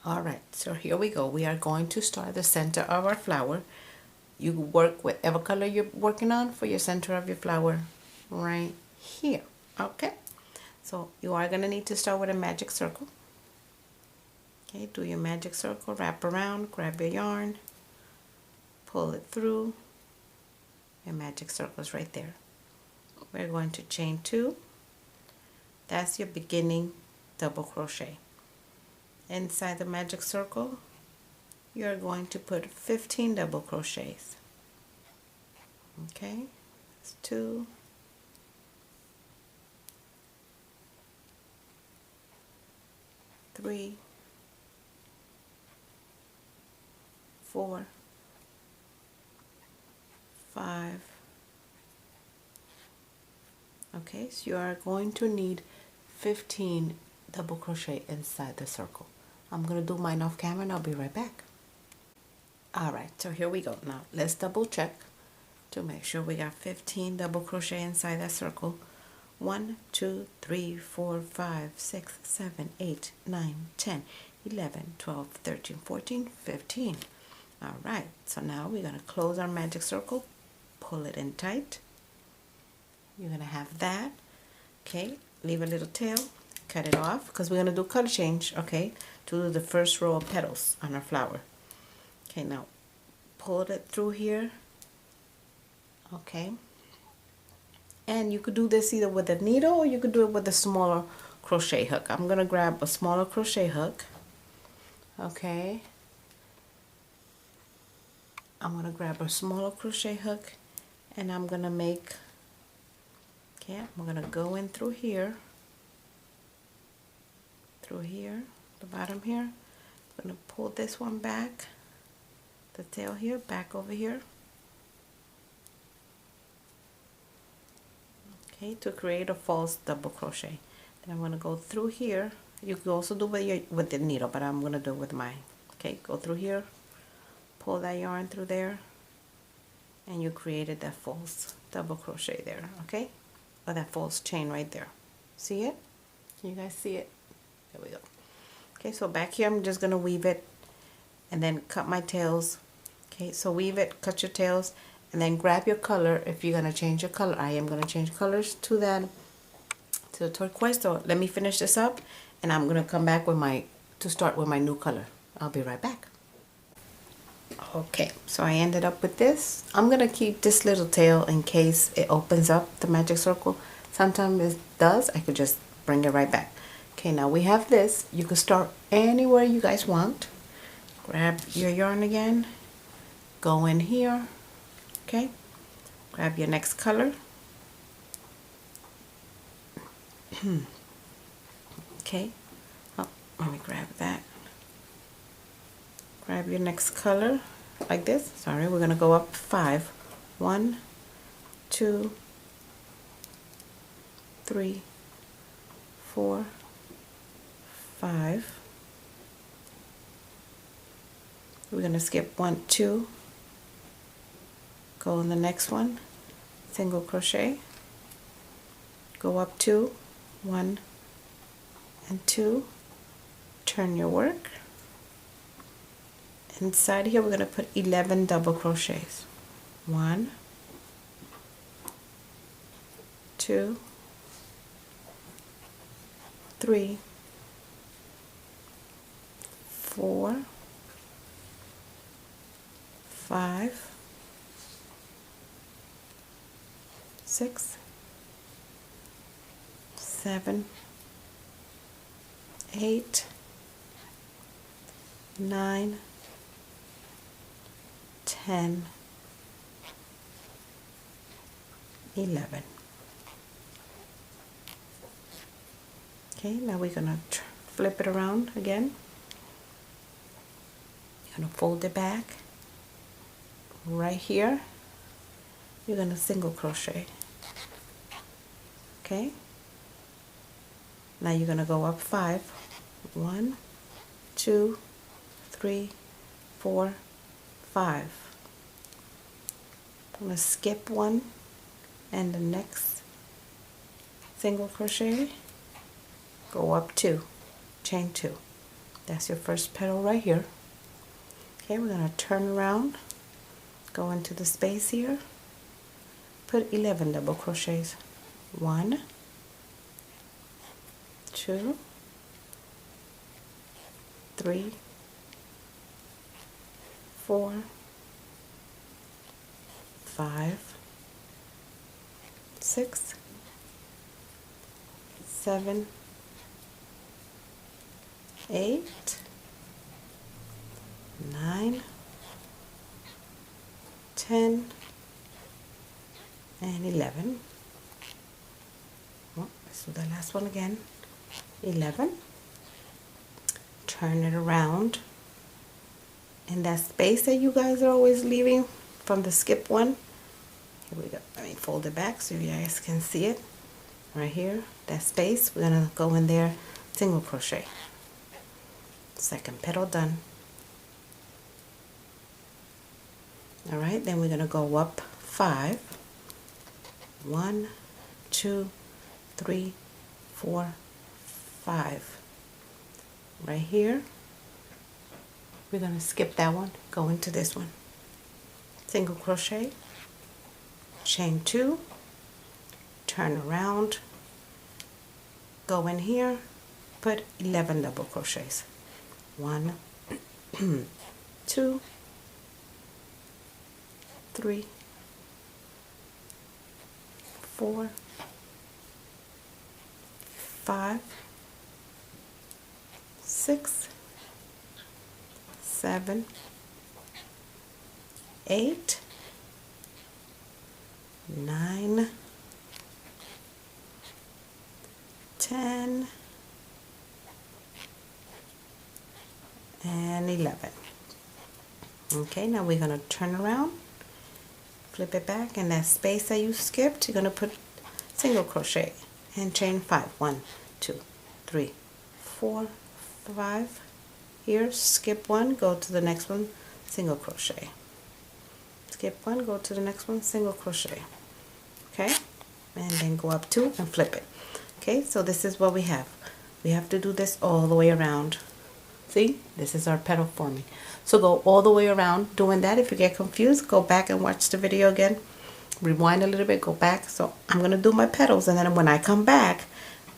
Alright, so here we go. We are going to start the center of our flower. You work whatever color you're working on for your center of your flower right here. Okay, so you are going to need to start with a magic circle. Okay, do your magic circle, wrap around, grab your yarn, pull it through. Your magic circle is right there. We're going to chain 2. That's your beginning double crochet. Inside the magic circle, you're going to put 15 double crochets. Okay, that's 2, 3, 4, 5. Okay, so you are going to need 15 double crochet inside the circle. I'm going to do mine off camera and I'll be right back. Alright, so here we go. Now let's double check to make sure we got 15 double crochet inside that circle. 1, 2, 3, 4, 5, 6, 7, 8, 9, 10, 11, 12, 13, 14, 15. Alright, so now we're going to close our magic circle, pull it in tight. You're going to have that. Okay, leave a little tail, cut it off because we're going to do color change, okay, to do the first row of petals on our flower. Okay, now pull it through here. Okay, and you could do this either with a needle or you could do it with a smaller crochet hook. I'm going to grab a smaller crochet hook. Okay, I'm going to grab a smaller crochet hook and I'm going to make, okay, I'm going to go in through here, the bottom here. I'm going to pull this one back, the tail here, back over here. Okay, to create a false double crochet. Then I'm going to go through here. You could also do with the needle, but I'm going to do it with mine. Okay, go through here, pull that yarn through there, and you created that false double crochet there, okay? Or that false chain right there. See it? Can you guys see it? There we go. Okay, so back here I'm just going to weave it and then cut my tails. Okay, so weave it, cut your tails, and then grab your color if you're going to change your color. I am going to change colors to the turquoise. So let me finish this up and I'm going to come back with to start with my new color. I'll be right back. Okay, so I ended up with this. I'm going to keep this little tail in case it opens up the magic circle. Sometimes it does. I could just bring it right back. Okay, now we have this. You can start anywhere you guys want. Grab your yarn again. Go in here. Okay, grab your next color. Okay, oh, let me grab that. Grab your next color like this. Sorry, we're going to go up 5. 1, 2, 3, 4, 5. We're going to skip 1, 2. Go in the next one, single crochet. Go up 2, 1 and 2. Turn your work. Inside here we're going to put 11 double crochets. 1, 2, 3, 4, 5, 6, 7, 8, 9, 10, 11. Okay, now we're going to flip it around again. You're going to fold it back. Right here, you're going to single crochet. Okay, now you're going to go up 5. 1, 2, 3, 4, 5. I'm going to skip 1 and the next single crochet, go up 2, chain 2. That's your first petal right here. Okay, we're going to turn around, go into the space here, put 11 double crochets. 1, 2, 3, 4, 5, 6, 7, 8, 9, 10, and 11. Well, let's do the last one again. 11. Turn it around. In that space that you guys are always leaving from the skip one, here we go. Let me fold it back so you guys can see it. Right here, that space, we're gonna go in there, single crochet. Second petal done. All right, then we're gonna go up 5. 1, 2, 3, 4, 5. Right here, we're gonna skip that one, go into this one. Single crochet, chain 2, turn around, go in here, put 11 double crochets. 1, 2, 3, 4, 5, 6, 7, 8, 9, 10, and 11. Okay, now we're going to turn around, flip it back, and that space that you skipped, you're going to put single crochet and chain 5. 1, 2, 3, 4, 5. Here, skip one, go to the next one, single crochet. Skip one, go to the next one, single crochet. Okay, and then go up 2 and flip it. Okay, so this is what we have. We have to do this all the way around. See, this is our petal forming. So go all the way around doing that. If you get confused, go back and watch the video again. Rewind a little bit, go back. So I'm going to do my petals, and then when I come back,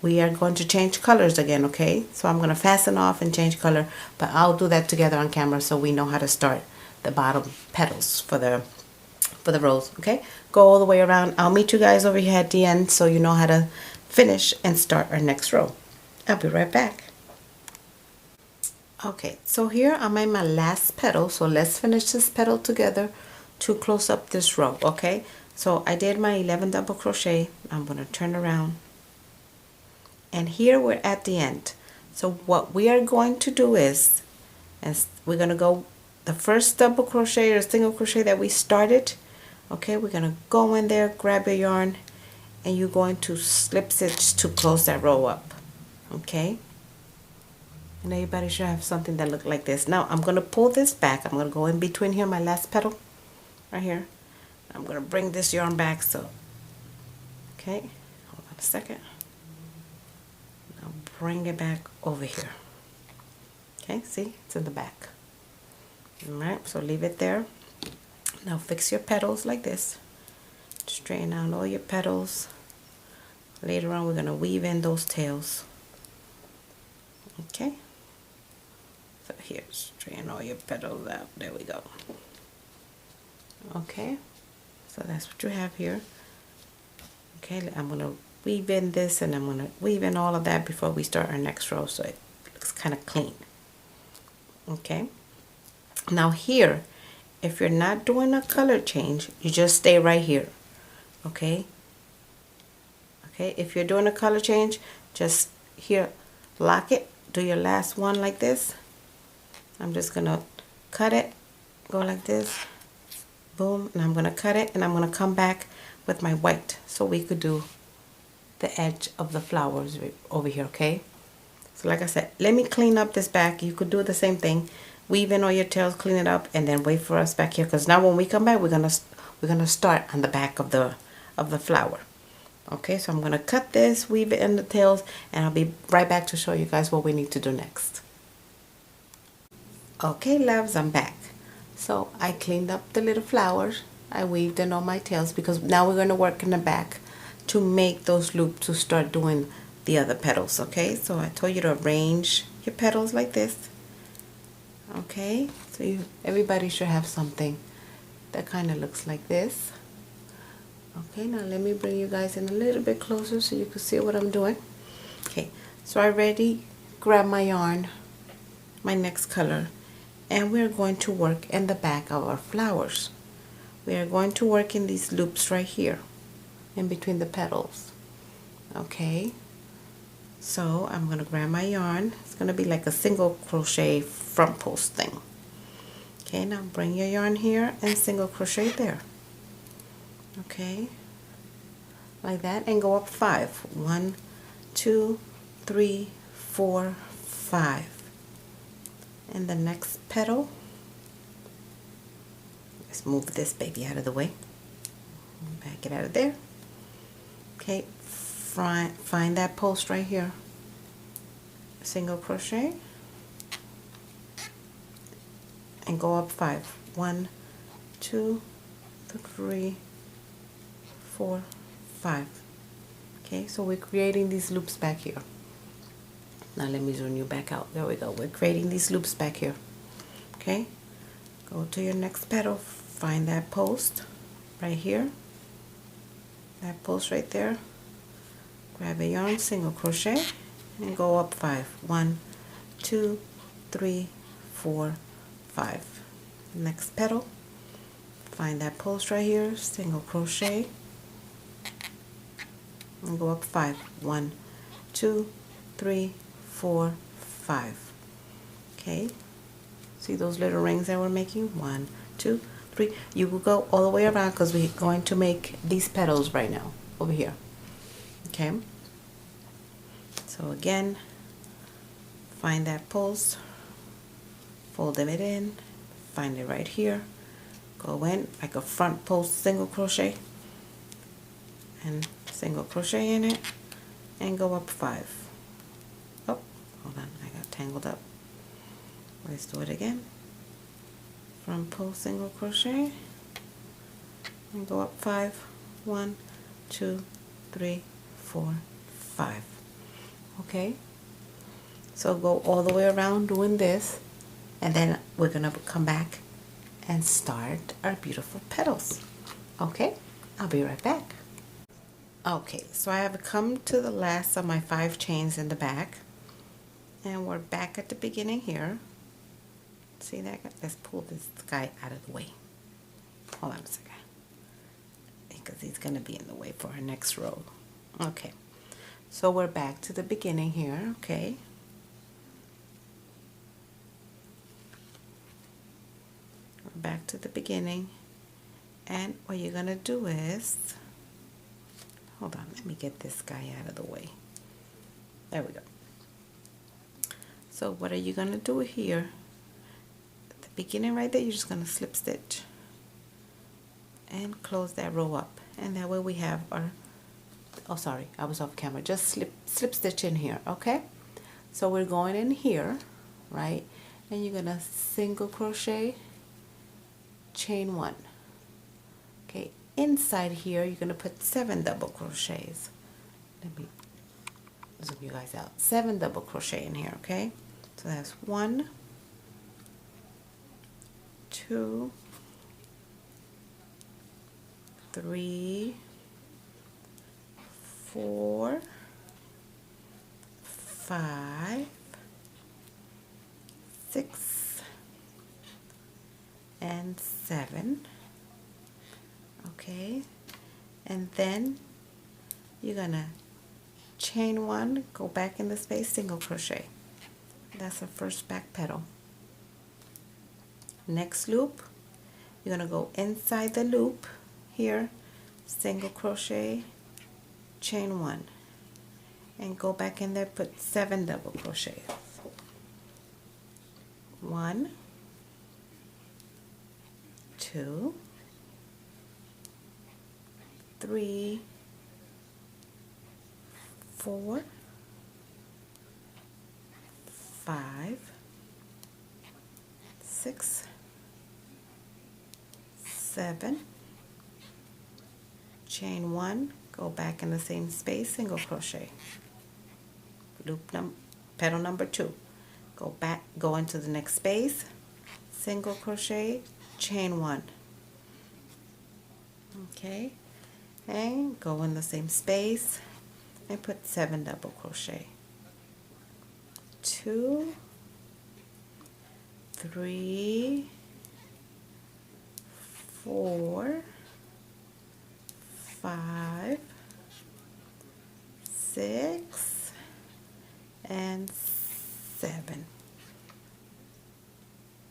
we are going to change colors again, okay? So I'm going to fasten off and change color, but I'll do that together on camera so we know how to start the bottom petals for the rose, okay? Go all the way around. I'll meet you guys over here at the end so you know how to finish and start our next row. I'll be right back. Okay, so here I'm in my last petal, so let's finish this petal together to close up this row, okay? So I did my 11 double crochet. I'm going to turn around. And here we're at the end. So what we are going to do is we're going to go the first double crochet or single crochet that we started. Okay, we're going to go in there, grab your yarn, and you're going to slip stitch to close that row up. Okay, and everybody should have something that look like this. Now I'm going to pull this back. I'm going to go in between here, my last petal right here. I'm going to bring this yarn back. So okay, hold on a second. Now bring it back over here. Okay, see, it's in the back. All right, so leave it there. Now fix your petals like this. Straighten out all your petals. Later on, we're going to weave in those tails. Okay, so here, straighten all your petals out. There we go. Okay, so that's what you have here. Okay, I'm going to weave in this, and I'm going to weave in all of that before we start our next row so it looks kind of clean. Okay, now here, if you're not doing a color change, you just stay right here. Okay, okay, if you're doing a color change, just here, lock it, do your last one like this. I'm just gonna cut it, go like this, boom, and I'm gonna cut it, and I'm gonna come back with my white so we could do the edge of the flowers over here. Okay, so like I said, let me clean up this back. You could do the same thing, weave in all your tails, clean it up, and then wait for us back here, because now when we come back, we're gonna start on the back of the flower. Okay, so I'm gonna cut this, weave it in the tails, and I'll be right back to show you guys what we need to do next. Okay, loves, I'm back. So I cleaned up the little flowers. I weaved in all my tails because now we're going to work in the back to make those loops to start doing the other petals. Okay, so I told you to arrange your petals like this. Okay, so everybody should have something that kind of looks like this. Okay, now let me bring you guys in a little bit closer so you can see what I'm doing. Okay, so I already grabbed my yarn, my next color, and we're going to work in the back of our flowers. We are going to work in these loops right here in between the petals. Okay, so I'm going to grab my yarn. It's going to be like a single crochet front post thing. Okay, now bring your yarn here and single crochet there. Okay, like that, and go up 5. 1, 2, 3, 4, 5. And the next petal, let's move this baby out of the way. Back it out of there. Okay, find that post right here. Single crochet and go up 5. 1, 2, 3, 4, 5. Okay, so we're creating these loops back here. Now let me zoom you back out. There we go. We're creating these loops back here. Okay, go to your next petal, find that post right here. That post right there. Grab a yarn, single crochet, and go up 5. 1, 2, 3, 4, 5. Next petal, find that post right here, single crochet, and go up 5. 1, 2, 3, 4, 5. Okay, see those little rings that we're making? 1, 2, 3. You will go all the way around because we're going to make these petals right now over here. Okay, so again, find that post, fold it in, find it right here, go in like a front post single crochet and single crochet in it and go up 5. Oh, hold on, I got tangled up. Let's do it again. Front post single crochet and go up 5. 1, 2, 3, 4, 5. Okay, so go all the way around doing this, and then we're gonna come back and start our beautiful petals. Okay, I'll be right back. Okay, so I have come to the last of my 5 chains in the back, and we're back at the beginning here. See that? Let's pull this guy out of the way. Hold on a second, because he's gonna be in the way for our next row. Okay, so we're back to the beginning here. Okay, we're back to the beginning, and what you're gonna do is, hold on, let me get this guy out of the way. There we go. So what are you gonna do here? At the beginning right there, you're just gonna slip stitch and close that row up, and that way we have our, oh sorry, I was off camera, just slip stitch in here. Okay, so we're going in here, right, and you're gonna single crochet, chain 1. Okay, inside here you're gonna put 7 double crochets. Let me zoom you guys out. 7 double crochet in here. Okay, so that's 1, 2, 3, 4, 5, 6, and 7. Okay, and then you're gonna chain 1, go back in the space, single crochet. That's the first back petal. Next loop, you're gonna go inside the loop here, single crochet, chain 1, and go back in there, put 7 double crochets. 1, 2, 3, 4, 5, 6, 7, chain 1, go back in the same space, single crochet, petal number 2, go back, go into the next space, single crochet, chain 1, okay, and go in the same space and put 7 double crochet, 2, 3, 4, 5, 6, and 7.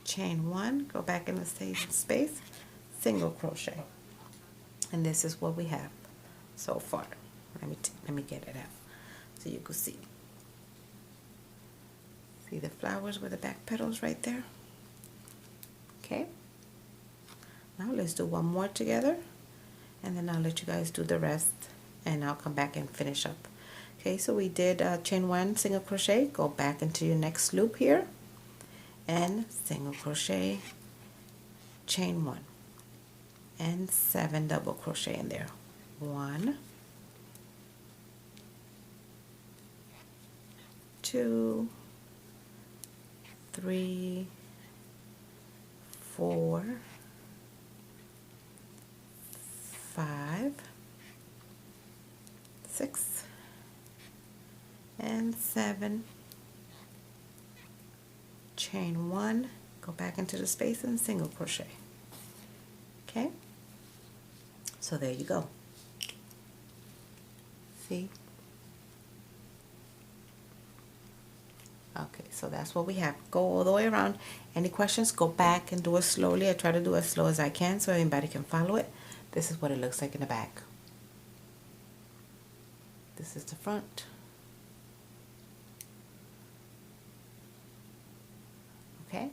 Chain 1, go back in the same space, single crochet. And this is what we have so far. Let me get it out so you can see. See the flowers with the back petals right there? Okay. Now let's do one more together, and then I'll let you guys do the rest, and I'll come back and finish up. Okay, so we did chain 1, single crochet, go back into your next loop here, and single crochet, chain 1, and 7 double crochet in there. 1, 2, 3, 4, 5, 6, and 7. Chain 1, go back into the space and single crochet. Okay, so there you go. See? Okay, so that's what we have. Go all the way around. Any questions, go back and do it slowly. I try to do it as slow as I can so anybody can follow it. This is what it looks like in the back. This is the front. Okay,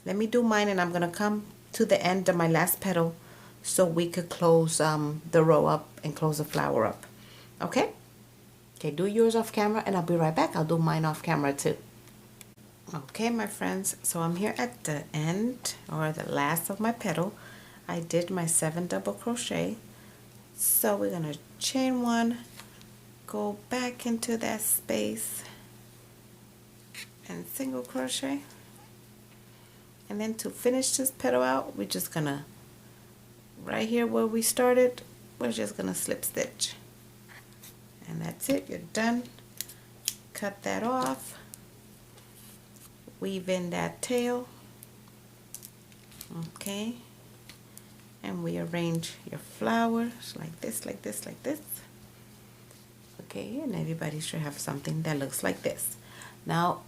let me do mine, and I'm going to come to the end of my last petal so we could close the row up and close the flower up. Okay? Okay, do yours off camera and I'll be right back. I'll do mine off camera too. Okay, my friends, so I'm here at the end, or the last of my petal. I did my 7 double crochet. So we're going to chain 1, go back into that space, and single crochet. And then to finish this petal out, we're just going to, right here where we started, we're just going to slip stitch. And that's it, you're done. Cut that off. Weave in that tail. Okay. And we arrange your flowers like this, like this, like this. Okay, and everybody should have something that looks like this. Now,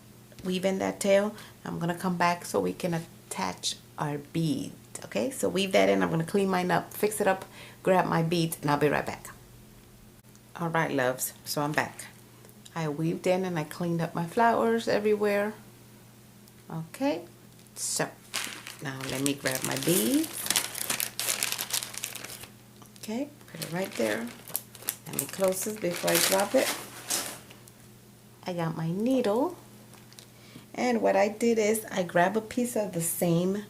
weave in that tail. I'm going to come back so we can attach our bead. Okay, so weave that in. I'm going to clean mine up, fix it up, grab my beads, and I'll be right back. Alright, loves, so I'm back. I weaved in and I cleaned up my flowers everywhere. Okay, so now let me grab my bead. Okay, put it right there. Let me close this before I drop it. I got my needle, and what I did is I grabbed a piece of the same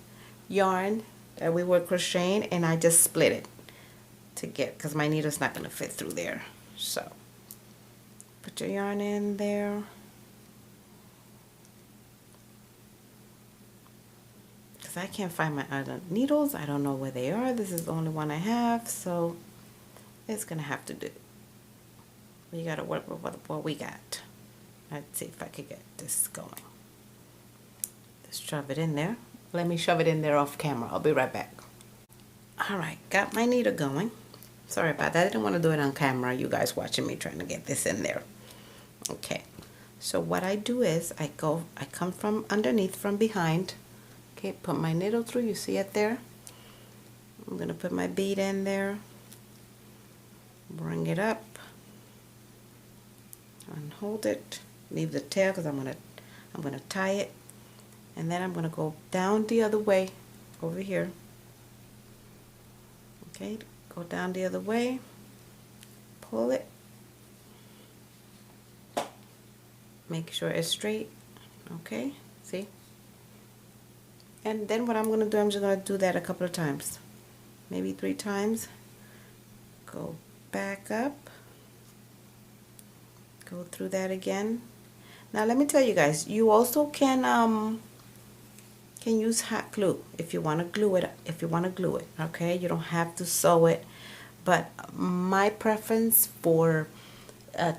yarn that we were crocheting, and I just split it to get, because my needle's not going to fit through there. So put your yarn in there, because I can't find my other needles. I don't know where they are. This is the only one I have, so it's gonna have to do. We gotta work with what we got. Let's see if I could get this going. Just shove it in there. Let me shove it in there off camera. I'll be right back. Alright, got my needle going. Sorry about that. I didn't want to do it on camera. You guys watching me trying to get this in there. Okay. So what I do is I come from underneath, from behind. Okay, put my needle through. You see it there? I'm going to put my bead in there. Bring it up. And hold it. Leave the tail because I'm going to tie it. And then I'm going to go down the other way over here. Okay, go down the other way. Pull it. Make sure it's straight. Okay, see? And then what I'm going to do, I'm just going to do that a couple of times, maybe 3 times. Go back up, go through that again. Now let me tell you guys, you also can use hot glue if you want to glue it. Okay, you don't have to sew it, but my preference for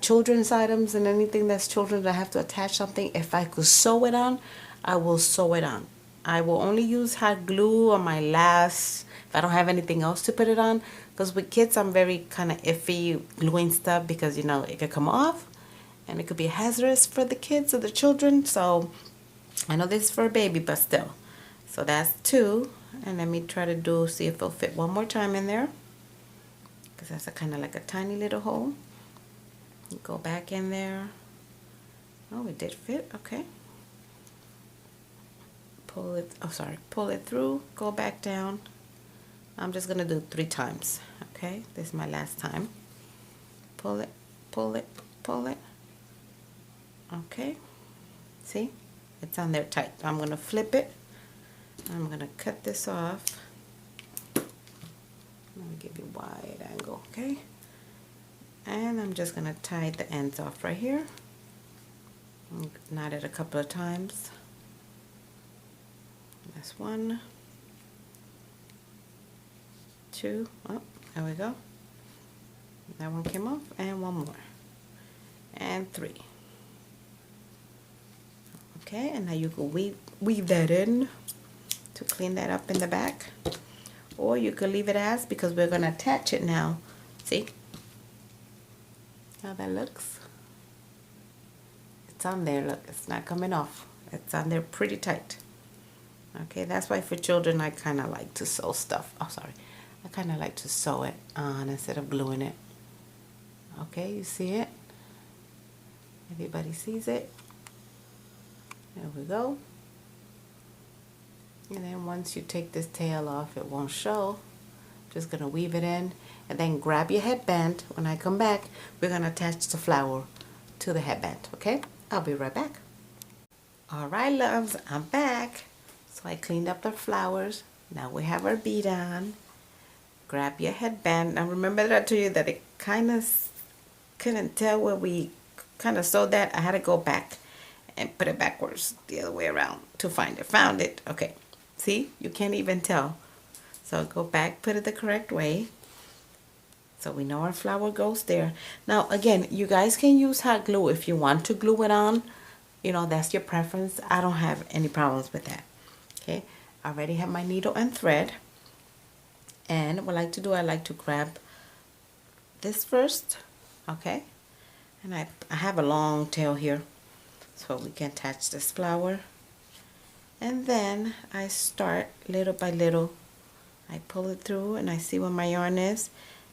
children's items and anything that's children that have to attach something, if I could sew it on, I will sew it on. I will only use hot glue on my last if I don't have anything else to put it on, because with kids I'm very kind of iffy gluing stuff, because you know it could come off and it could be hazardous for the kids or the children. So I know this is for a baby, but still. So that's 2, and let me try to see if it'll fit one more time in there, because that's a kind of like a tiny little hole. Go back in there. Oh, it did fit. Okay. Pull it through, go back down. I'm just gonna do 3 times. Okay, this is my last time. Pull it, pull it, pull it. Okay, see, it's on there tight. I'm gonna flip it. I'm gonna cut this off. Let me give you wide angle. Okay, and I'm just gonna tie the ends off right here. Knot it a couple of times. That's 1, 2, oh, there we go. That one came off, and 1 more, and 3. Okay, and now you can weave that in to clean that up in the back, or you could leave it as, because we're gonna attach it now. See how that looks? It's on there. Look, it's not coming off. It's on there pretty tight. Okay, that's why for children I kind of like to sew stuff. Oh, sorry. I kind of like to sew it on instead of gluing it. Okay, you see it? Everybody sees it? There we go. And then once you take this tail off, it won't show. Just going to weave it in, and then grab your headband. When I come back, we're going to attach the flower to the headband. Okay? I'll be right back. All right, loves, I'm back. So I cleaned up the flowers. Now we have our bead on. Grab your headband. Now remember that I told you that it kind of couldn't tell where we kind of sewed that. I had to go back and put it backwards the other way around to find it. Found it. Okay. See? You can't even tell. So go back, put it the correct way. So we know our flower goes there. Now again, you guys can use hot glue if you want to glue it on. You know, that's your preference. I don't have any problems with that. Okay, I already have my needle and thread, and what I like to do, I like to grab this first, okay, and I have a long tail here, so we can attach this flower, and then I start little by little. I pull it through, and I see where my yarn is.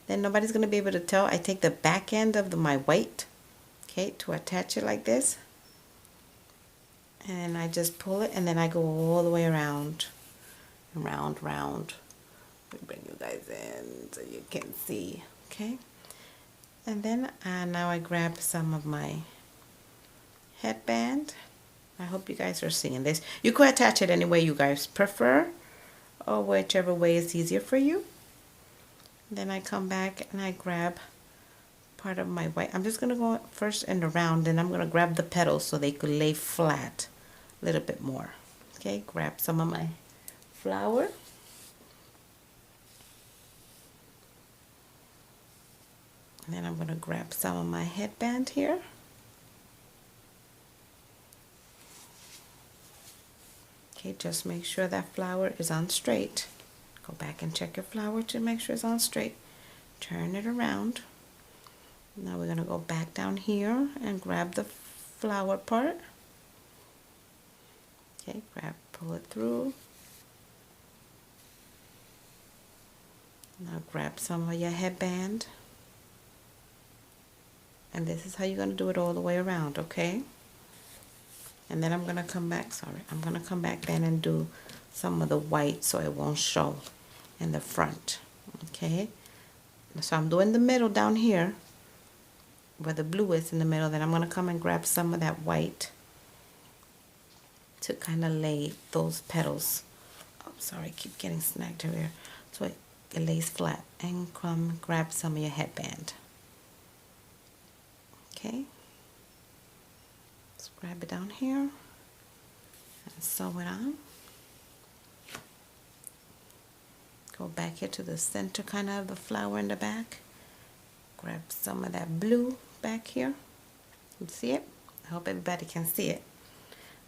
Then nobody's going to be able to tell. I take the back end of my white, okay, to attach it like this. And I just pull it, and then I go all the way around, round. We bring you guys in so you can see, okay? And then now I grab some of my headband. I hope you guys are seeing this. You could attach it any way you guys prefer, or whichever way is easier for you. Then I come back and I grab part of my white. I'm just going to go first in the round, and I'm going to grab the petals so they could lay flat a little bit more. Okay, grab some of my flower. And then I'm going to grab some of my headband here. Okay, just make sure that flower is on straight. Go back and check your flower to make sure it's on straight. Turn it around. Now we're going to go back down here and grab the flower part. Okay, pull it through. Now grab some of your headband. And this is how you're going to do it all the way around, okay? And then I'm going to come back, I'm going to come back then and do some of the white so it won't show in the front, okay? So I'm doing the middle down here where the blue is in the middle. Then I'm going to come and grab some of that white to kind of lay those petals sorry, keep getting snagged here. So it lays flat, and come grab some of your headband. Okay, let's grab it down here and sew it on. Go back here to the center kind of the flower in the back. Grab some of that blue back here. You see it? I hope everybody can see it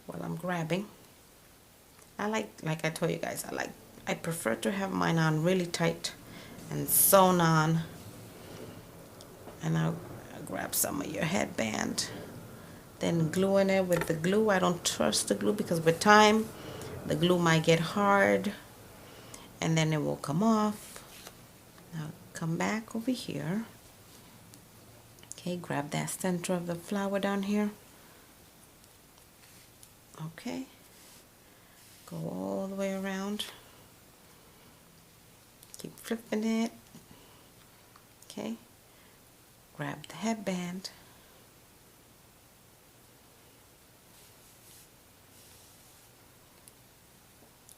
while I'm grabbing. I like I told you guys, I prefer to have mine on really tight and sewn on. And I'll grab some of your headband. Then glue in it with the glue. I don't trust the glue because with time, the glue might get hard and then it will come off. Now come back over here. Okay, grab that center of the flower down here. Okay, go all the way around. Keep flipping it. Okay, grab the headband.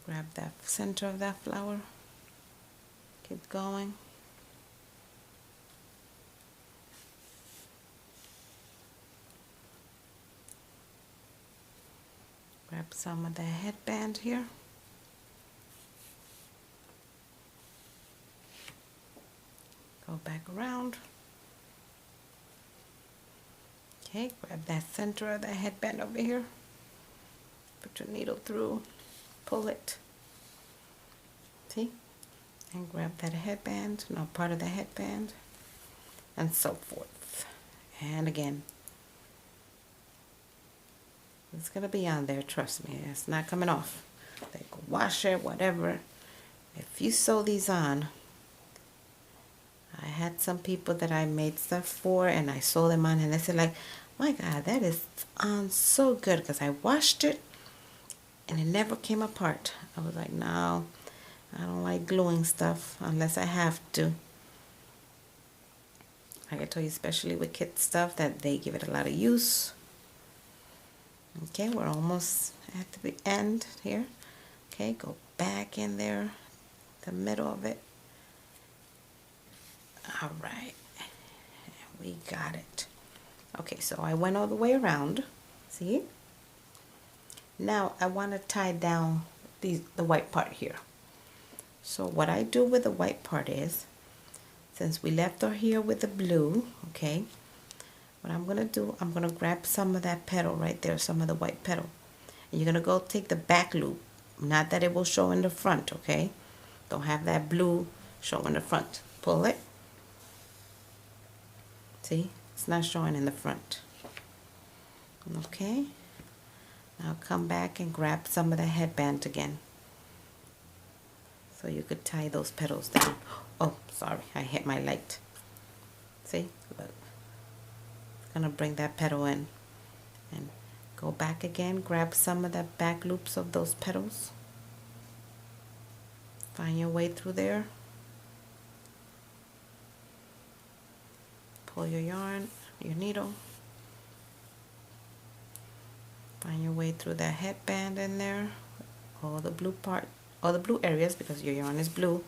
Grab that center of that flower. Keep going. Grab some of the headband here. Go back around. Okay, grab that center of the headband over here. Put your needle through. Pull it. See? And grab that headband, now part of the headband, and so forth. And again, it's gonna be on there, trust me, it's not coming off. They go wash it, whatever. If you sew these on, I had some people that I made stuff for and I sew them on and they said like, my God, that is on so good because I washed it and it never came apart. I was like, no, I don't like gluing stuff unless I have to. Like I told you, especially with kid stuff, that they give it a lot of use. Okay, we're almost at the end here. Okay, go back in there, the middle of it. All right, we got it. Okay, so I went all the way around. See? Now I want to tie down the white part here. So what I do with the white part is, since we left her here with the blue, okay, what I'm going to do, I'm going to grab some of that petal right there, some of the white petal. And you're going to go take the back loop. Not that it will show in the front, okay? Don't have that blue show in the front. Pull it. See? It's not showing in the front. Okay? Now come back and grab some of the headband again. So you could tie those petals down. Oh, sorry, I hit my light. See? Look. It's gonna bring that petal in. And go back again, grab some of the back loops of those petals. Find your way through there. Pull your yarn, your needle. Find your way through that headband in there. All the blue part, all the blue areas, because your yarn is blue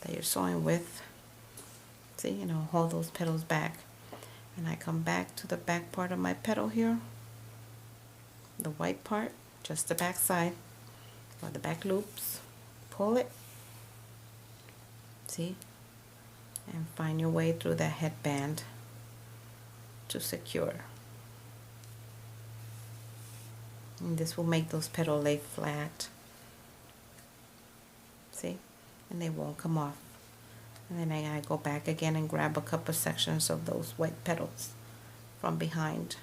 that you're sewing with. See, you know, hold those petals back. And I come back to the back part of my petal here. The white part, just the back side, or the back loops. Pull it. See? And find your way through that headband to secure. And this will make those petals lay flat. See? And they won't come off. And then I gotta go back again and grab a couple sections of those white petals from behind.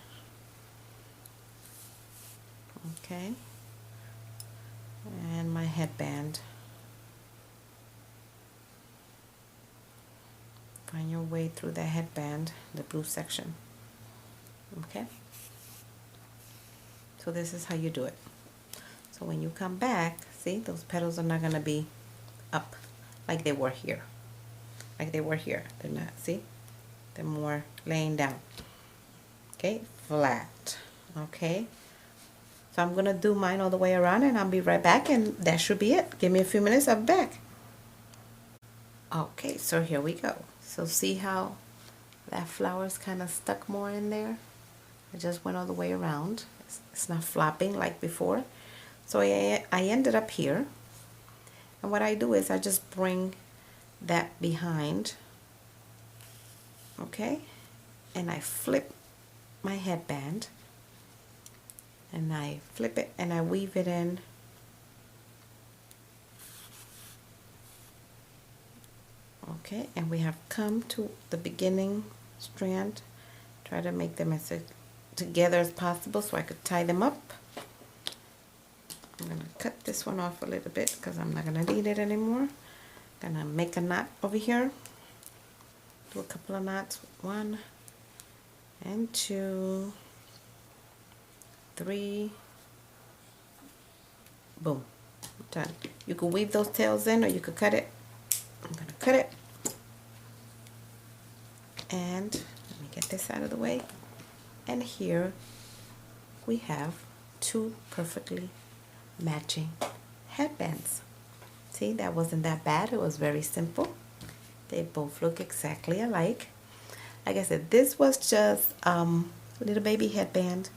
Okay. And my headband. Find your way through the headband, the blue section. Okay. So this is how you do it. So when you come back, see, those petals are not going to be up like they were here. Like they were here. They're not, see? They're more laying down. Okay, flat. Okay. So I'm gonna do mine all the way around, and I'll be right back, and that should be it. Give me a few minutes, I'll be back. Okay, so here we go. So see how that flower's kind of stuck more in there? I just went all the way around. It's not flopping like before. So I ended up here, and what I do is I just bring that behind, okay, and I flip my headband, and I flip it and I weave it in. Okay, and we have come to the beginning strand. Try to make them as together as possible so I could tie them up. I'm going to cut this one off a little bit because I'm not going to need it anymore. I'm going to make a knot over here. Do a couple of knots. 1 and 2, 3. Boom. Done. You could weave those tails in or you could cut it. I'm going to cut it. And let me get this out of the way. And here we have 2 perfectly matching headbands. See, that wasn't that bad. It was very simple. They both look exactly alike. Like I said, this was just a little baby headband.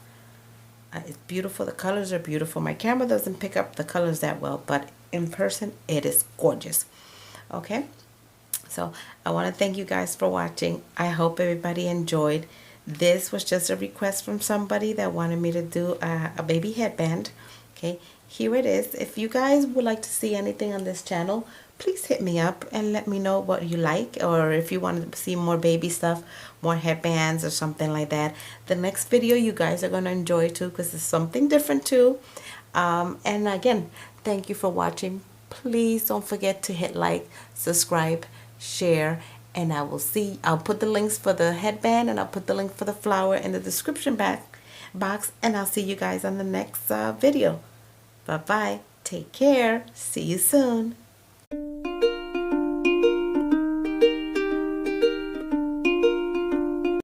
It's beautiful. The colors are beautiful. My camera doesn't pick up the colors that well, but in person it is gorgeous. Okay, so I want to thank you guys for watching. I hope everybody enjoyed. This was just a request from somebody that wanted me to do a baby headband. Okay, here it is. If you guys would like to see anything on this channel, please hit me up and let me know what you like, or if you want to see more baby stuff, more headbands or something like that. The next video you guys are going to enjoy too, because it's something different too. And again, thank you for watching. Please don't forget to hit like, subscribe, share, and I'll put the links for the headband and I'll put the link for the flower in the description box, and I'll see you guys on the next video. Bye bye. Take care. See you soon.